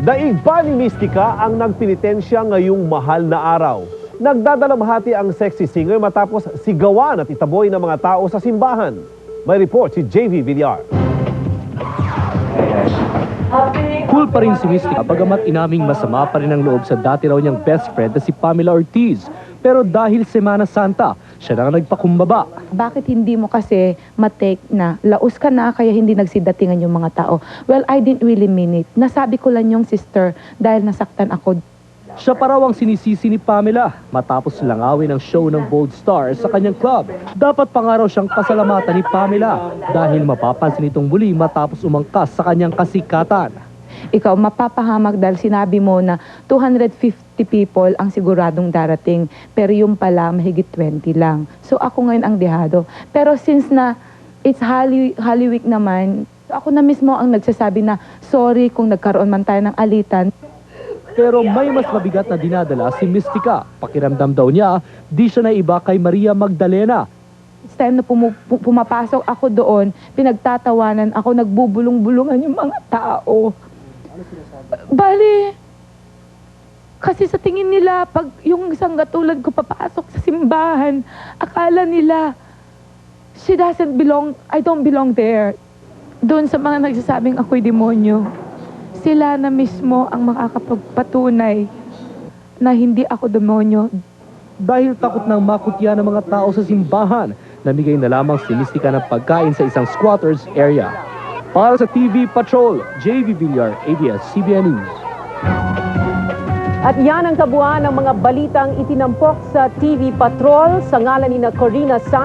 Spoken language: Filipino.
Daig pa ni Mystica ang nagpenitensya ngayong mahal na araw. Nagdadalamhati ang sexy singer matapos sigawan at itaboy ng mga tao sa simbahan. May report si JV Villar. Cool pa rin si Mystica bagamat inaming masama pa rin ang loob sa dati raw niyang best friend na si Pamela Ortiz. Pero dahil Semana Santa, siya na nagpakumbaba. Bakit hindi mo kasi matake na laos ka na kaya hindi nagsidatingan yung mga tao? Well, I didn't really mean it. Nasabi ko lang yung sister dahil nasaktan ako. Siya pa raw ang sinisisi ni Pamela matapos langawin ang show ng Bold Stars sa kanyang club. Dapat pa nga raw siyang pasalamatan ni Pamela dahil mapapansin itong muli matapos umangkas sa kanyang kasikatan. Ikaw mapapahamak dahil sinabi mo na 250 people ang siguradong darating, pero yung pala mahigit 20 lang. So ako ngayon ang dehado. Pero since na it's Holy Week naman, ako na mismo ang nagsasabi na sorry kung nagkaroon man tayo ng alitan. Pero may mas mabigat na dinadala si Mystica. Pakiramdam daw niya, di siya na iba kay Maria Magdalena. It's time na pumapasok ako doon, pinagtatawanan ako, nagbubulong-bulungan yung mga tao. Bali, kasi sa tingin nila, pag yung isang katulad ko papasok sa simbahan, akala nila, she doesn't belong, I don't belong there. Doon sa mga nagsasabing ako'y demonyo, sila na mismo ang makakapagpatunay na hindi ako demonyo. Dahil takot ng makutya ng mga tao sa simbahan, namigay na lamang si Mystica ng pagkain sa isang squatters area. Para sa TV Patrol, JV Villar, ABS-CBN News. At yan ang kabuuan ng mga balitang itinampok sa TV Patrol sa ngalan ni Corina San.